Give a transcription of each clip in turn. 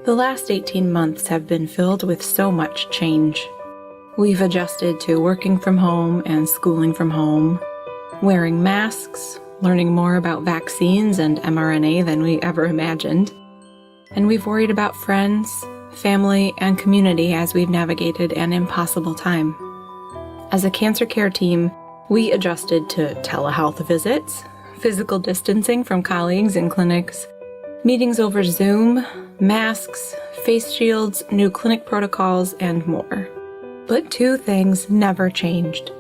The last 18 months have been filled with so much change. We've adjusted to working from home and schooling from home, wearing masks, learning more about vaccines and mRNA than we ever imagined. And we've worried about friends, family, and community as we've navigated an impossible time. As a cancer care team, we adjusted to telehealth visits, physical distancing from colleagues in clinics, meetings over Zoom, masks, face shields, new clinic protocols, and more. But two things never changed: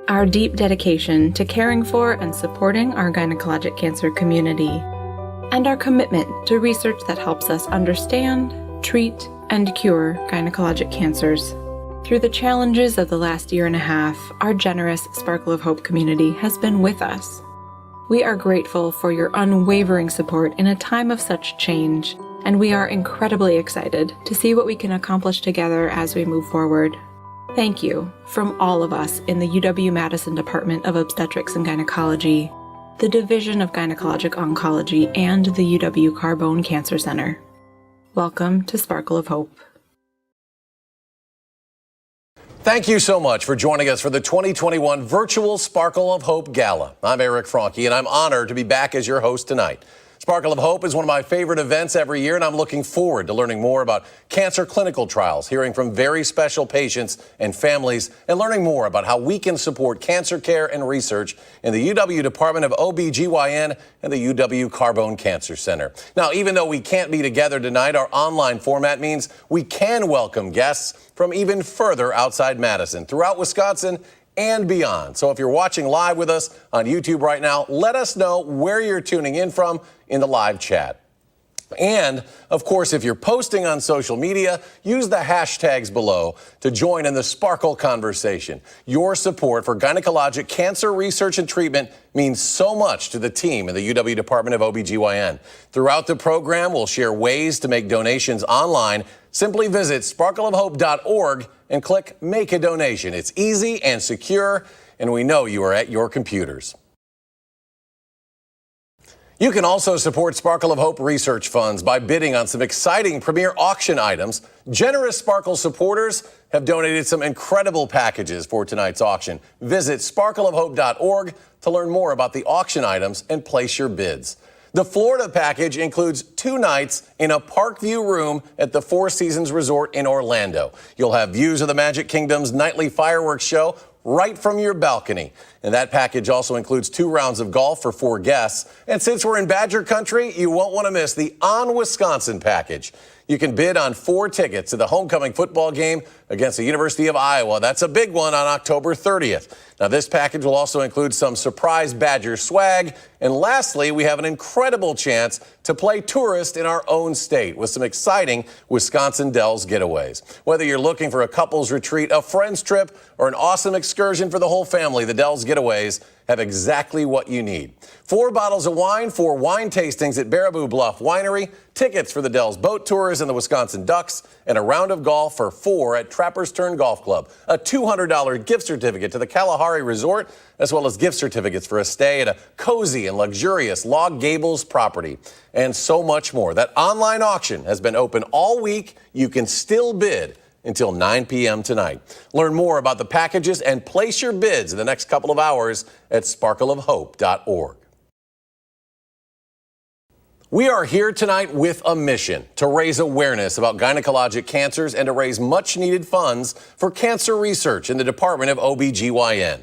our deep dedication to caring for and supporting our gynecologic cancer community, and our commitment to research that helps us understand, treat, and cure gynecologic cancers. Through the challenges of the last year and a half, our generous Sparkle of Hope community has been with us. We are grateful for your unwavering support in a time of such change, and we are incredibly excited to see what we can accomplish together as we move forward. Thank you from all of us in the UW-Madison Department of Obstetrics and Gynecology, the Division of Gynecologic Oncology, and the UW Carbone Cancer Center. Welcome to Sparkle of Hope. Thank you so much for joining us for the 2021 Virtual Sparkle of Hope Gala. I'm Eric Franke, and I'm honored to be back as your host tonight. Sparkle of Hope is one of my favorite events every year, and I'm looking forward to learning more about cancer clinical trials, hearing from very special patients and families, and learning more about how we can support cancer care and research in the UW Department of Ob-Gyn and the UW Carbone Cancer Center. Now, even though we can't be together tonight, our online format means we can welcome guests from even further outside Madison, throughout Wisconsin and beyond. So if you're watching live with us on YouTube right now, let us know where you're tuning in from in the live chat. And, of course, if you're posting on social media, use the hashtags below to join in the Sparkle conversation. Your support for gynecologic cancer research and treatment means so much to the team in the UW Department of OB-GYN. Throughout the program, we'll share ways to make donations online. Simply visit sparkleofhope.org and click Make a Donation. It's easy and secure, and we know you are at your computers. You can also support Sparkle of Hope research funds by bidding on some exciting premier auction items. Generous Sparkle supporters have donated some incredible packages for tonight's auction. Visit sparkleofhope.org to learn more about the auction items and place your bids. The Florida package includes 2 nights in a Parkview room at the Four Seasons Resort in Orlando. You'll have views of the Magic Kingdom's nightly fireworks show right from your balcony. And that package also includes 2 rounds of golf for 4 guests. And since we're in Badger country, you won't want to miss the On Wisconsin package. You can bid on 4 tickets to the homecoming football game against the University of Iowa. That's a big one on October 30th. Now, this package will also include some surprise Badger swag. And lastly, we have an incredible chance to play tourist in our own state with some exciting Wisconsin Dells getaways. Whether you're looking for a couple's retreat, a friend's trip, or an awesome excursion for the whole family, the Dells getaways have exactly what you need. 4 bottles of wine, 4 wine tastings at Baraboo Bluff Winery, tickets for the Dells boat tours and the Wisconsin Ducks, and a round of golf for 4 at Trapper's Turn Golf Club. A $200 gift certificate to the Kalahari Resort, as well as gift certificates for a stay at a cozy and luxurious Log Gables property, and so much more. That online auction has been open all week. You can still bid until 9 p.m. tonight. Learn more about the packages and place your bids in the next couple of hours at sparkleofhope.org. We are here tonight with a mission to raise awareness about gynecologic cancers and to raise much needed funds for cancer research in the Department of OB-GYN.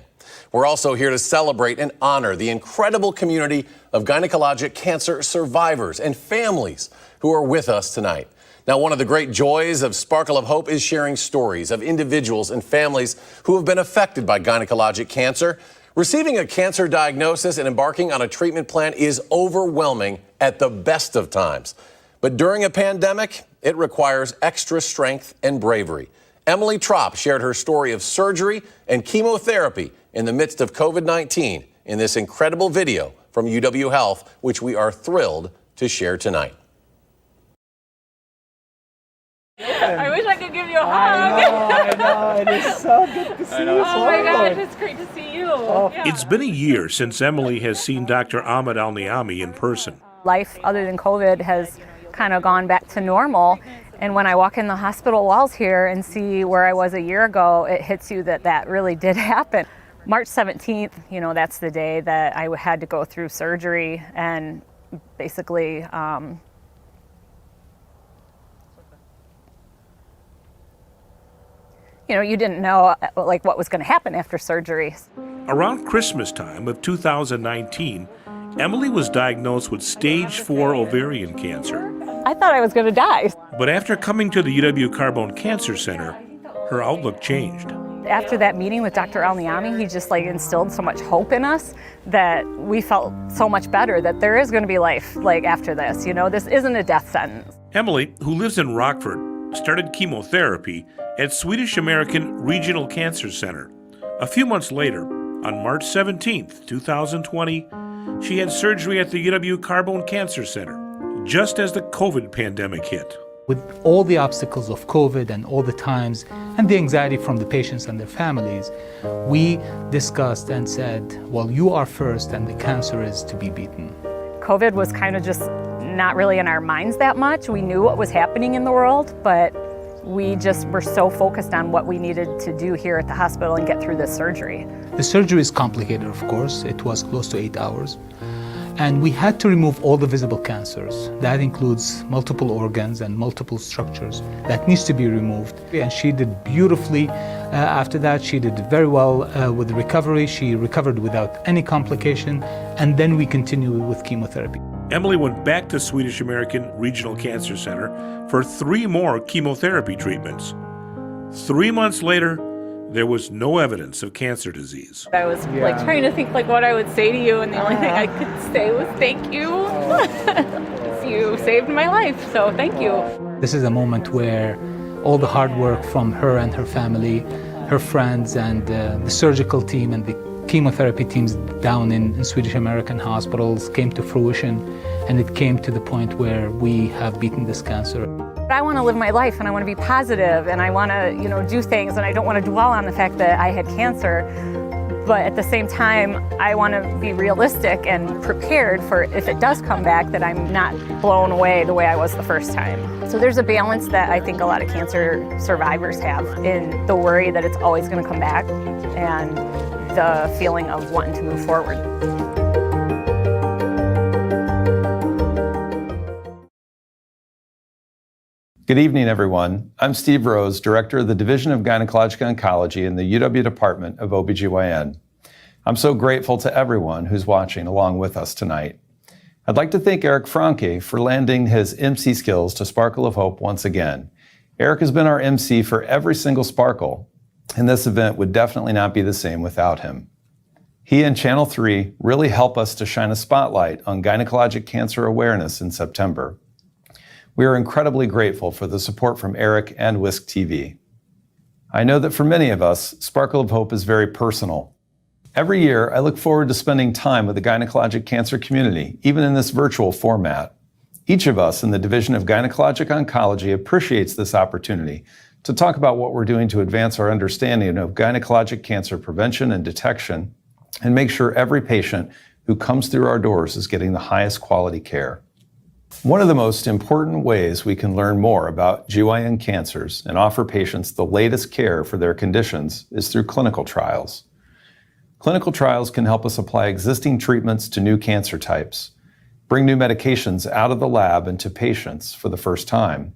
We're also here to celebrate and honor the incredible community of gynecologic cancer survivors and families who are with us tonight. Now, one of the great joys of Sparkle of Hope is sharing stories of individuals and families who have been affected by gynecologic cancer. Receiving a cancer diagnosis and embarking on a treatment plan is overwhelming at the best of times. But during a pandemic, it requires extra strength and bravery. Emily Tropp shared her story of surgery and chemotherapy in the midst of COVID-19 in this incredible video from UW Health, which we are thrilled to share tonight. I wish I could give you a hug. I know. It is so good to see you. Oh my gosh, it's great to see you. Yeah. It's been a year since Emily has seen Dr. Ahmed Al-Niami in person. Life other than COVID has kind of gone back to normal, And when I walk in the hospital walls here and see where I was a year ago, it hits you that that really did happen. March 17th, you know, that's the day that I had to go through surgery, and basically, you know, you didn't know like what was going to happen after surgery. Around Christmas time of 2019, Emily was diagnosed with stage 4 ovarian cancer. I thought I was going to die. But after coming to the UW Carbone Cancer Center, her outlook changed. After that meeting with Dr. Al-Niami, he just like instilled so much hope in us that we felt so much better that there is going to be life like after this. You know, this isn't a death sentence. Emily, who lives in Rockford, started chemotherapy at Swedish American Regional Cancer Center. A few months later, on March 17th, 2020, she had surgery at the UW Carbone Cancer Center, just as the COVID pandemic hit. With all the obstacles of COVID and all the times and the anxiety from the patients and their families, we discussed and said, well, you are first and the cancer is to be beaten. COVID was kind of just not really in our minds that much. We knew what was happening in the world, but we just were so focused on what we needed to do here at the hospital and get through this surgery. The surgery is complicated, of course. It was close to 8 hours. And we had to remove all the visible cancers. That includes multiple organs and multiple structures that needs to be removed. And she did beautifully. After that, she did very well with the recovery. She recovered without any complication. And then we continued with chemotherapy. Emily went back to Swedish American Regional Cancer Center for 3 more chemotherapy treatments. 3 months later, there was no evidence of cancer disease. I was like trying to think like what I would say to you, and the only thing I could say was thank you. You saved my life, so thank you. This is a moment where all the hard work from her and her family, her friends, and the surgical team and the chemotherapy teams down in Swedish American hospitals came to fruition, and it came to the point where we have beaten this cancer. I want to live my life, and I want to be positive, and I want to, you know, do things, and I don't want to dwell on the fact that I had cancer. But at the same time, I want to be realistic and prepared for if it does come back, that I'm not blown away the way I was the first time. So there's a balance that I think a lot of cancer survivors have in the worry that it's always going to come back and the feeling of wanting to move forward. Good evening, everyone. I'm Steve Rose, Director of the Division of Gynecologic Oncology in the UW Department of Ob-Gyn. I'm so grateful to everyone who's watching along with us tonight. I'd like to thank Eric Franke for landing his MC skills to Sparkle of Hope once again. Eric has been our MC for every single Sparkle, and this event would definitely not be the same without him. He and Channel 3 really help us to shine a spotlight on gynecologic cancer awareness in September. We are incredibly grateful for the support from Eric and Whisk TV. I know that for many of us, Sparkle of Hope is very personal. Every year, I look forward to spending time with the gynecologic cancer community, even in this virtual format. Each of us in the Division of Gynecologic Oncology appreciates this opportunity to talk about what we're doing to advance our understanding of gynecologic cancer prevention and detection, and make sure every patient who comes through our doors is getting the highest quality care. One of the most important ways we can learn more about GYN cancers and offer patients the latest care for their conditions is through clinical trials. Clinical trials can help us apply existing treatments to new cancer types, bring new medications out of the lab into patients for the first time,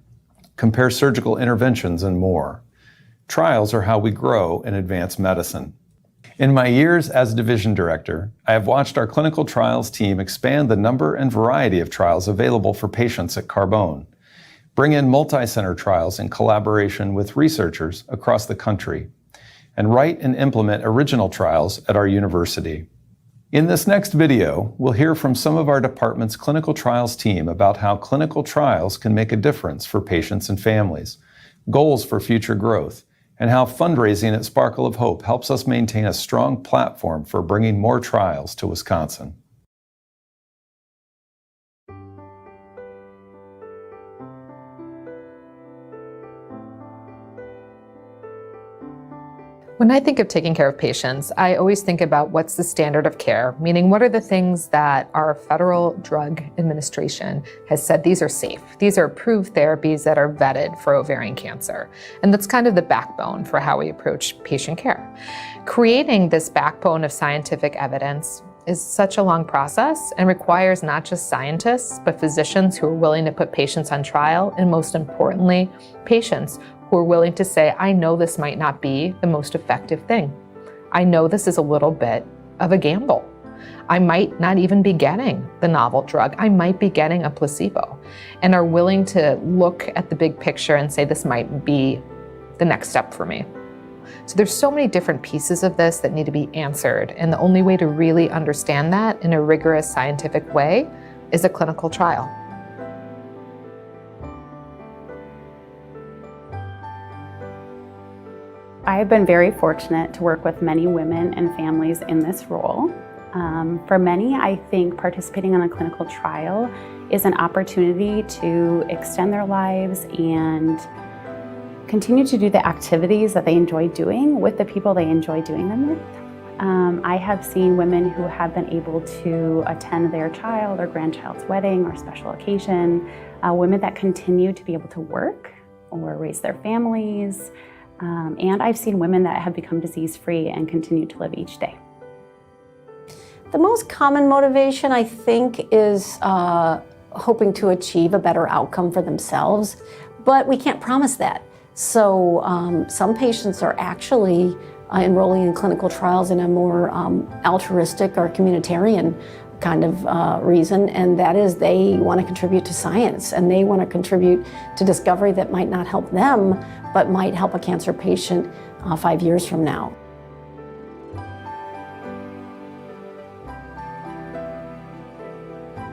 compare surgical interventions, and more. Trials are how we grow and advance medicine. In my years as Division Director, I have watched our clinical trials team expand the number and variety of trials available for patients at Carbone, bring in multi-center trials in collaboration with researchers across the country, and write and implement original trials at our university. In this next video, we'll hear from some of our department's clinical trials team about how clinical trials can make a difference for patients and families, goals for future growth, and how fundraising at Sparkle of Hope helps us maintain a strong platform for bringing more trials to Wisconsin. When I think of taking care of patients, I always think about what's the standard of care, meaning what are the things that our Federal Drug Administration has said these are safe. These are approved therapies that are vetted for ovarian cancer. And that's kind of the backbone for how we approach patient care. Creating this backbone of scientific evidence is such a long process and requires not just scientists, but physicians who are willing to put patients on trial, and most importantly, patients who are willing to say, I know this might not be the most effective thing. I know this is a little bit of a gamble. I might not even be getting the novel drug. I might be getting a placebo, and are willing to look at the big picture and say, this might be the next step for me. So there's so many different pieces of this that need to be answered, and the only way to really understand that in a rigorous scientific way is a clinical trial. I have been very fortunate to work with many women and families in this role. For many, I think participating in a clinical trial is an opportunity to extend their lives and continue to do the activities that they enjoy doing with the people they enjoy doing them with. I have seen women who have been able to attend their child or grandchild's wedding or special occasion, women that continue to be able to work or raise their families. And I've seen women that have become disease-free and continue to live each day. The most common motivation, I think, is hoping to achieve a better outcome for themselves, but we can't promise that. So some patients are actually enrolling in clinical trials in a more altruistic or communitarian kind of reason, and that is they want to contribute to science, and they want to contribute to discovery that might not help them, but might help a cancer patient 5 years from now.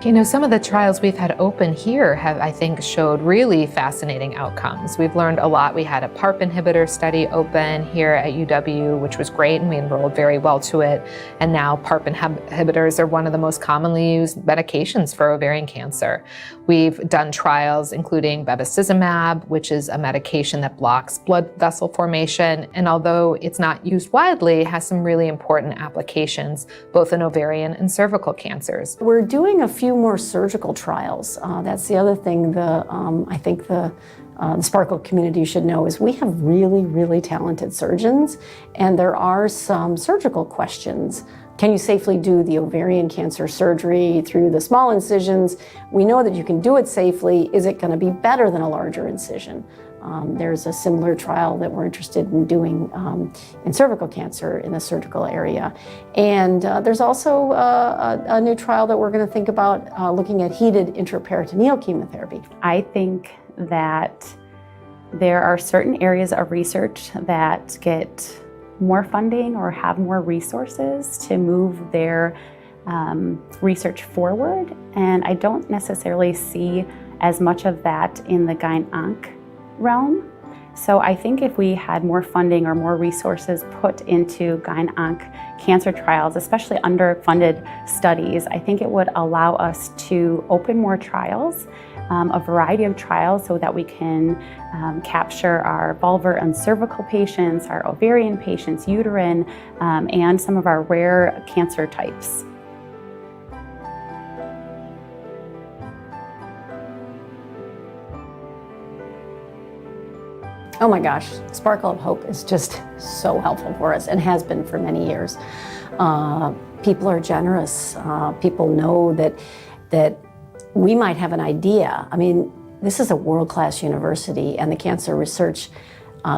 You know, some of the trials we've had open here have, I think, showed really fascinating outcomes. We've learned a lot. We had a PARP inhibitor study open here at UW, which was great, and we enrolled very well to it. And now PARP inhibitors are one of the most commonly used medications for ovarian cancer. We've done trials including bevacizumab, which is a medication that blocks blood vessel formation, and although it's not used widely, it has some really important applications, both in ovarian and cervical cancers. We're doing a few more surgical trials. That's the other thing I think the Sparkle community should know is we have really, really talented surgeons, and there are some surgical questions. Can you safely do the ovarian cancer surgery through the small incisions? We know that you can do it safely. Is it going to be better than a larger incision? There's a similar trial that we're interested in doing in cervical cancer in the surgical area. And there's also a new trial that we're going to think about looking at heated intraperitoneal chemotherapy. I think that there are certain areas of research that get more funding or have more resources to move their research forward. And I don't necessarily see as much of that in the Gyn-Onc realm. So I think if we had more funding or more resources put into Gyn-Onc cancer trials, especially underfunded studies, I think it would allow us to open more trials, a variety of trials, so that we can capture our vulvar and cervical patients, our ovarian patients, uterine, and some of our rare cancer types. Oh my gosh, Sparkle of Hope is just so helpful for us and has been for many years. People are generous. People know that we might have an idea. I mean, this is a world-class university, and the cancer research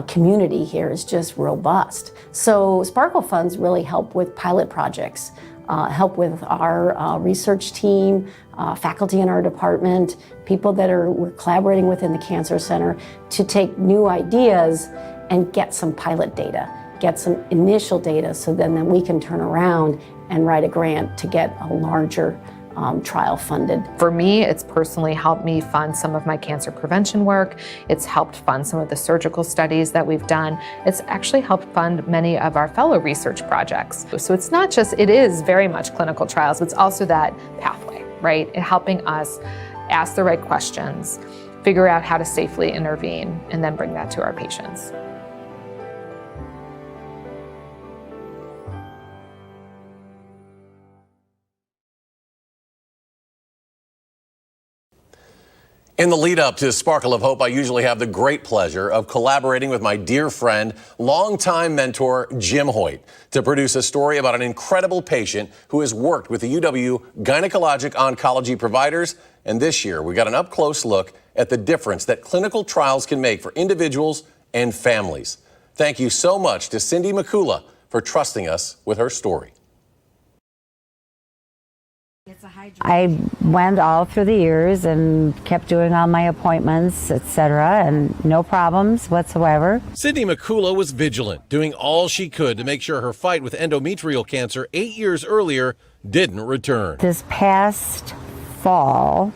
community here is just robust. So Sparkle funds really help with pilot projects, help with our research team, faculty in our department, people that we're collaborating with in the Cancer Center to take new ideas and get some pilot data, get some initial data, so then we can turn around and write a grant to get a larger trial funded. For me, it's personally helped me fund some of my cancer prevention work. It's helped fund some of the surgical studies that we've done. It's actually helped fund many of our fellow research projects. So it's not just, it is very much clinical trials, it's also that pathway, right? Helping us ask the right questions, figure out how to safely intervene, and then bring that to our patients. In the lead up to Sparkle of Hope, I usually have the great pleasure of collaborating with my dear friend, longtime mentor, Jim Hoyt, to produce a story about an incredible patient who has worked with the UW Gynecologic Oncology providers. And this year, we got an up-close look at the difference that clinical trials can make for individuals and families. Thank you so much to Cindy Makula for trusting us with her story. I went all through the years and kept doing all my appointments, etc., and no problems whatsoever. Cindy Makula was vigilant, doing all she could to make sure her fight with endometrial cancer 8 years earlier didn't return. This past fall,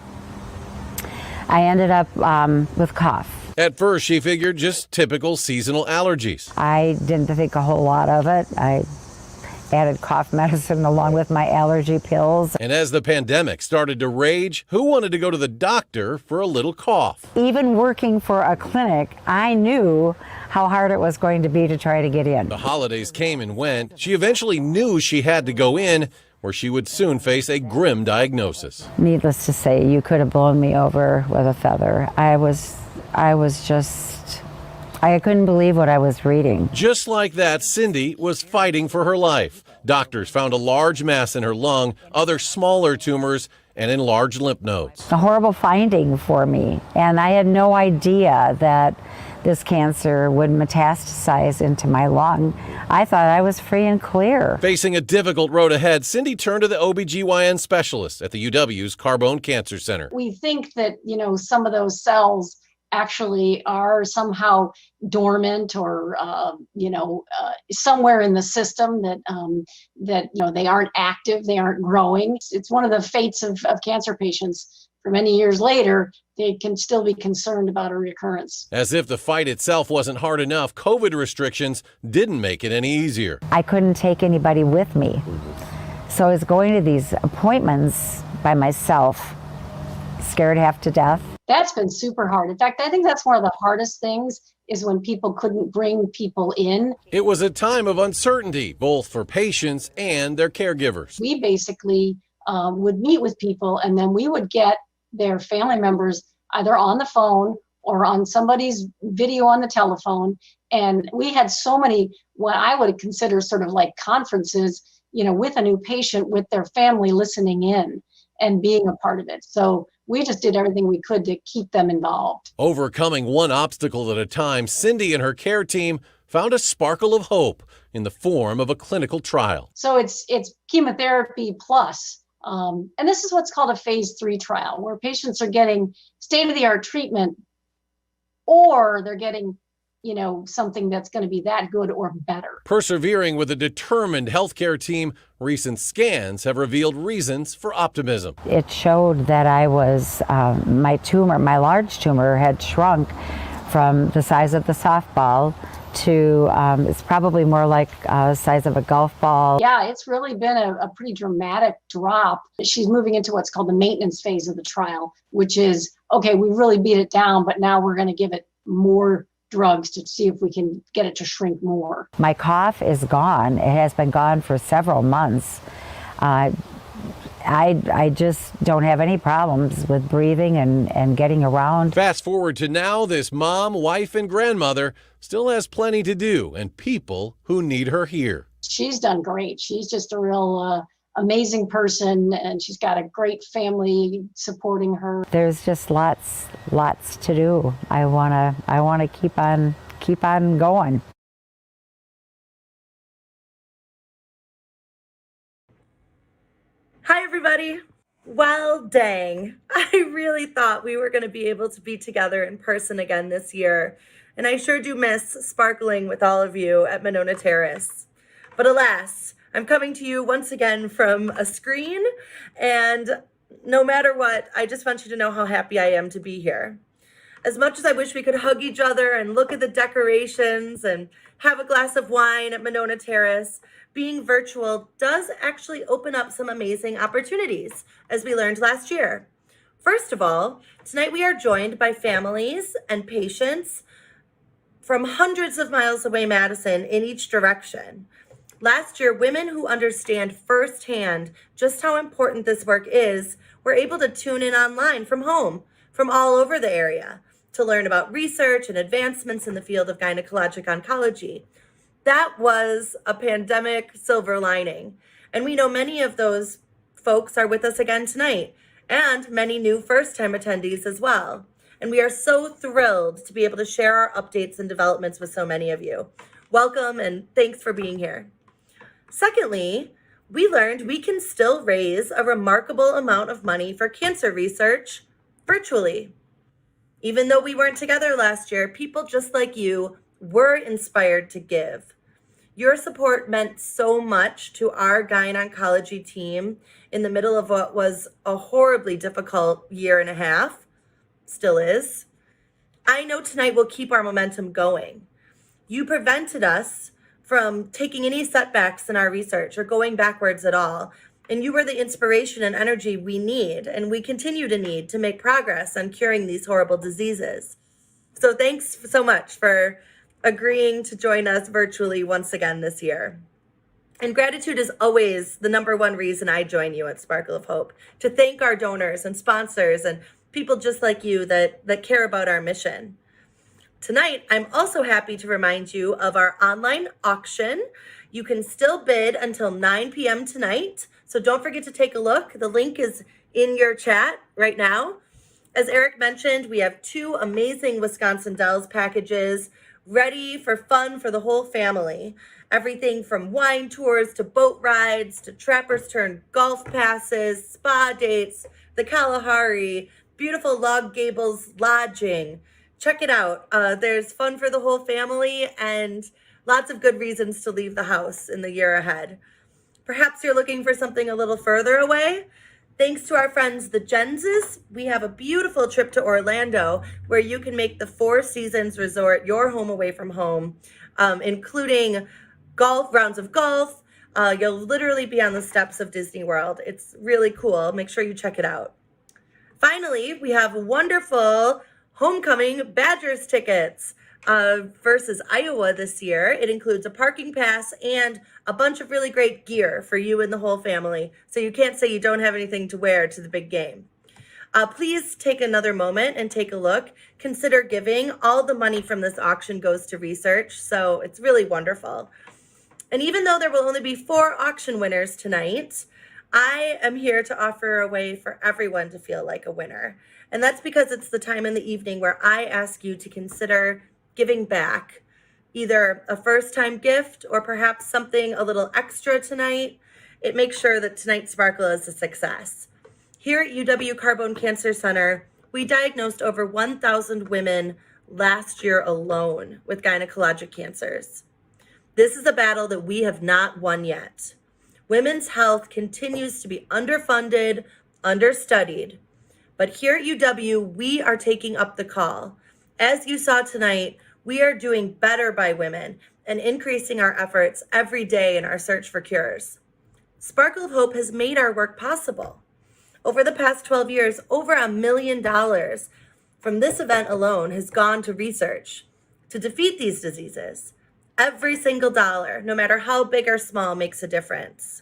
I ended up with cough. At first, she figured just typical seasonal allergies. I didn't think a whole lot of it. I added cough medicine along with my allergy pills. And as the pandemic started to rage, who wanted to go to the doctor for a little cough? Even working for a clinic, I knew how hard it was going to be to try to get in. The holidays came and went. She eventually knew she had to go in, where she would soon face a grim diagnosis. Needless to say, you could have blown me over with a feather. I couldn't believe what I was reading. Just like that, Cindy was fighting for her life. Doctors found a large mass in her lung, other smaller tumors, and enlarged lymph nodes. A horrible finding for me, and I had no idea that this cancer would metastasize into my lung. I thought I was free and clear. Facing a difficult road ahead, Cindy turned to the Ob-Gyn specialist at the UW's Carbone Cancer Center. We think that, some of those cells actually are somehow dormant or, somewhere in the system that they aren't active, they aren't growing. It's one of the fates of cancer patients. For many years later, they can still be concerned about a recurrence. As if the fight itself wasn't hard enough, COVID restrictions didn't make it any easier. I couldn't take anybody with me. So I was going to these appointments by myself, scared half to death. That's been super hard. In fact, I think that's one of the hardest things is when people couldn't bring people in. It was a time of uncertainty, both for patients and their caregivers. We basically would meet with people, and then we would get their family members either on the phone or on somebody's video on the telephone. And we had so many, what I would consider sort of like conferences, with a new patient, with their family listening in and being a part of it. So we just did everything we could to keep them involved. Overcoming one obstacle at a time, Cindy and her care team found a sparkle of hope in the form of a clinical trial. So it's chemotherapy plus. And this is what's called a phase 3 trial, where patients are getting state-of-the-art treatment, or they're getting something that's going to be that good or better. Persevering with a determined healthcare team, recent scans have revealed reasons for optimism. It showed that I was, my large tumor had shrunk from the size of the softball to, it's probably more like the size of a golf ball. Yeah, it's really been a pretty dramatic drop. She's moving into what's called the maintenance phase of the trial, which is, okay, we really beat it down, but now we're going to give it more drugs to see if we can get it to shrink more. My cough is gone. It has been gone for several months. I just don't have any problems with breathing and getting around. Fast forward to now, this mom, wife, and grandmother still has plenty to do and people who need her here. She's done great. She's just a real amazing person, and she's got a great family supporting her. There's just lots to do. I wanna keep on going. Hi everybody. Well, dang. I really thought we were going to be able to be together in person again this year, and I sure do miss sparkling with all of you at Monona Terrace. But alas, I'm coming to you once again from a screen, and no matter what, I just want you to know how happy I am to be here. As much as I wish we could hug each other and look at the decorations and have a glass of wine at Monona Terrace, being virtual does actually open up some amazing opportunities, as we learned last year. First of all, tonight we are joined by families and patients from hundreds of miles away Madison in each direction. Last year, women who understand firsthand just how important this work is were able to tune in online from home from all over the area to learn about research and advancements in the field of gynecologic oncology. That was a pandemic silver lining. And we know many of those folks are with us again tonight, and many new first-time attendees as well. And we are so thrilled to be able to share our updates and developments with so many of you. Welcome and thanks for being here. Secondly, we learned we can still raise a remarkable amount of money for cancer research virtually. Even though we weren't together last year, people just like you were inspired to give. Your support meant so much to our Gynecology team in the middle of what was a horribly difficult year and a half, still is. I know tonight we'll keep our momentum going. You prevented us from taking any setbacks in our research or going backwards at all. And you were the inspiration and energy we need and we continue to need to make progress on curing these horrible diseases. So thanks so much for agreeing to join us virtually once again this year. And gratitude is always the number one reason I join you at Sparkle of Hope, to thank our donors and sponsors and people just like you that care about our mission. Tonight, I'm also happy to remind you of our online auction. You can still bid until 9 p.m. tonight, so don't forget to take a look. The link is in your chat right now. As Eric mentioned, we have 2 amazing Wisconsin Dells packages ready for fun for the whole family. Everything from wine tours to boat rides to Trapper's Turn golf passes, spa dates, the Kalahari, beautiful Log Gables lodging. Check it out. There's fun for the whole family and lots of good reasons to leave the house in the year ahead. Perhaps you're looking for something a little further away. Thanks to our friends, the Jenses, we have a beautiful trip to Orlando where you can make the Four Seasons Resort your home away from home, including rounds of golf. You'll literally be on the steps of Disney World. It's really cool. Make sure you check it out. Finally, we have wonderful homecoming Badgers tickets versus Iowa this year. It includes a parking pass and a bunch of really great gear for you and the whole family. So you can't say you don't have anything to wear to the big game. Please take another moment and take a look. Consider giving. All the money from this auction goes to research, so it's really wonderful. And even though there will only be 4 auction winners tonight, I am here to offer a way for everyone to feel like a winner. And that's because it's the time in the evening where I ask you to consider giving back, either a first-time gift or perhaps something a little extra tonight. It makes sure that tonight's Sparkle is a success. Here at UW Carbone Cancer Center, we diagnosed over 1,000 women last year alone with gynecologic cancers. This is a battle that we have not won yet. Women's health continues to be underfunded, understudied. But here at UW, we are taking up the call. As you saw tonight, we are doing better by women and increasing our efforts every day in our search for cures. Sparkle of Hope has made our work possible. Over the past 12 years, over $1 million from this event alone has gone to research to defeat these diseases. Every single dollar, no matter how big or small, makes a difference.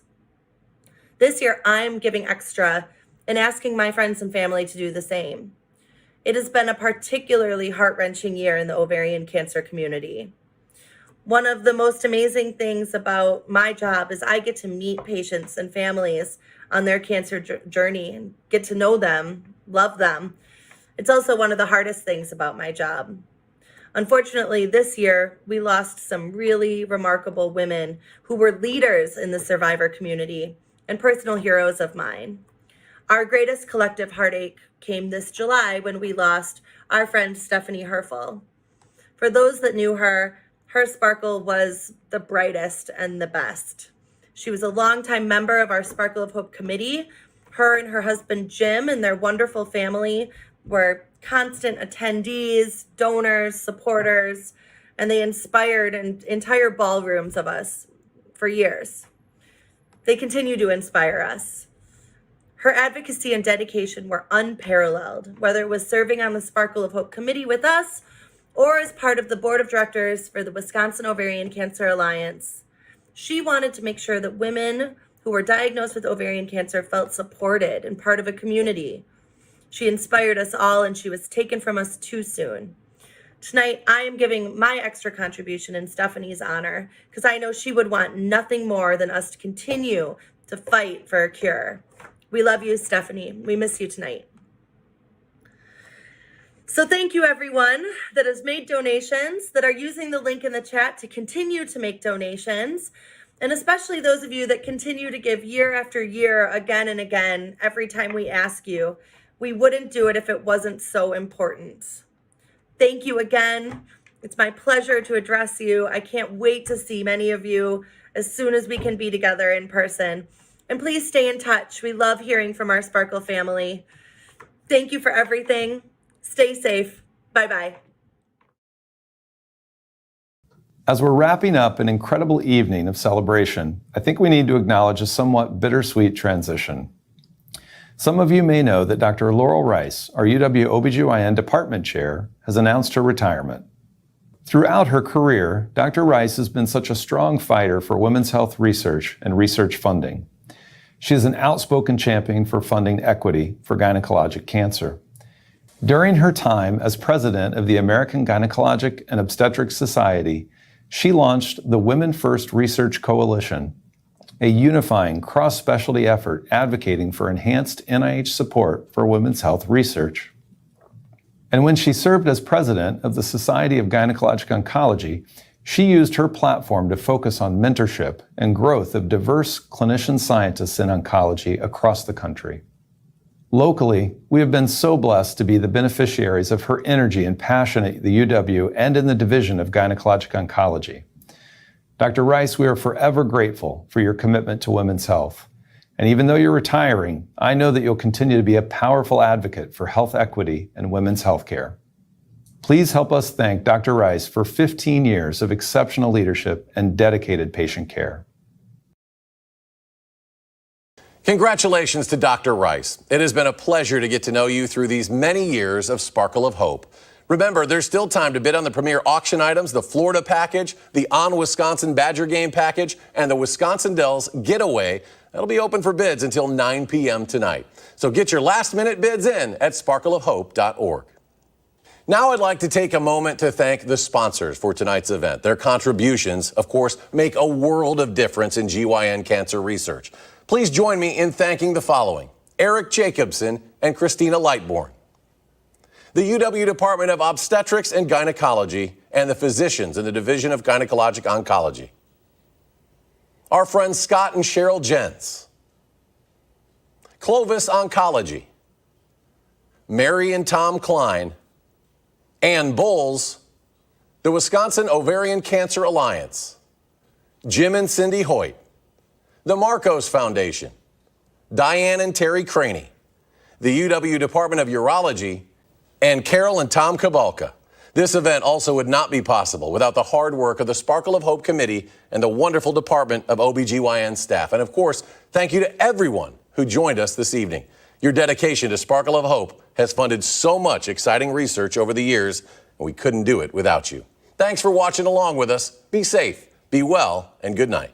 This year, I'm giving extra and asking my friends and family to do the same. It has been a particularly heart-wrenching year in the ovarian cancer community. One of the most amazing things about my job is I get to meet patients and families on their cancer journey and get to know them, love them. It's also one of the hardest things about my job. Unfortunately, this year, we lost some really remarkable women who were leaders in the survivor community and personal heroes of mine. Our greatest collective heartache came this July when we lost our friend Stephanie Herfel. For those that knew her, her sparkle was the brightest and the best. She was a longtime member of our Sparkle of Hope committee. Her and her husband Jim and their wonderful family were constant attendees, donors, supporters, and they inspired entire ballrooms of us for years. They continue to inspire us. Her advocacy and dedication were unparalleled, whether it was serving on the Sparkle of Hope committee with us or as part of the board of directors for the Wisconsin Ovarian Cancer Alliance. She wanted to make sure that women who were diagnosed with ovarian cancer felt supported and part of a community. She inspired us all, and she was taken from us too soon. Tonight, I am giving my extra contribution in Stephanie's honor, because I know she would want nothing more than us to continue to fight for a cure. We love you, Stephanie. We miss you tonight. So thank you, everyone that has made donations, that are using the link in the chat to continue to make donations, and especially those of you that continue to give year after year, again and again, every time we ask you. We wouldn't do it if it wasn't so important. Thank you again. It's my pleasure to address you. I can't wait to see many of you as soon as we can be together in person. And please stay in touch. We love hearing from our Sparkle family. Thank you for everything. Stay safe. Bye-bye. As we're wrapping up an incredible evening of celebration, I think we need to acknowledge a somewhat bittersweet transition. Some of you may know that Dr. Laurel Rice, our UW OB-GYN department chair, has announced her retirement. Throughout her career, Dr. Rice has been such a strong fighter for women's health research and research funding. She is an outspoken champion for funding equity for gynecologic cancer. During her time as president of the American Gynecologic and Obstetric Society, she launched the Women First Research Coalition, a unifying cross-specialty effort advocating for enhanced NIH support for women's health research. And when she served as president of the Society of Gynecologic Oncology, she used her platform to focus on mentorship and growth of diverse clinician scientists in oncology across the country. Locally, we have been so blessed to be the beneficiaries of her energy and passion at the UW and in the Division of Gynecologic Oncology. Dr. Rice, we are forever grateful for your commitment to women's health. And even though you're retiring, I know that you'll continue to be a powerful advocate for health equity and women's health care. Please help us thank Dr. Rice for 15 years of exceptional leadership and dedicated patient care. Congratulations to Dr. Rice. It has been a pleasure to get to know you through these many years of Sparkle of Hope. Remember, there's still time to bid on the premier auction items, the Florida package, the On Wisconsin Badger Game package, and the Wisconsin Dells Getaway. That'll be open for bids until 9 p.m. tonight. So get your last-minute bids in at sparkleofhope.org. Now I'd like to take a moment to thank the sponsors for tonight's event. Their contributions, of course, make a world of difference in GYN cancer research. Please join me in thanking the following: Eric Jacobson and Christina Lightborn, the UW Department of Obstetrics and Gynecology, and the physicians in the Division of Gynecologic Oncology, our friends Scott and Cheryl Jens, Clovis Oncology, Mary and Tom Klein, Ann Bowles, the Wisconsin Ovarian Cancer Alliance, Jim and Cindy Hoyt, the Marcos Foundation, Diane and Terry Craney, the UW Department of Urology, and Carol and Tom Kabalka. This event also would not be possible without the hard work of the Sparkle of Hope Committee and the wonderful Department of OB-GYN staff. And of course, thank you to everyone who joined us this evening. Your dedication to Sparkle of Hope has funded so much exciting research over the years, and we couldn't do it without you. Thanks for watching along with us. Be safe, be well, and good night.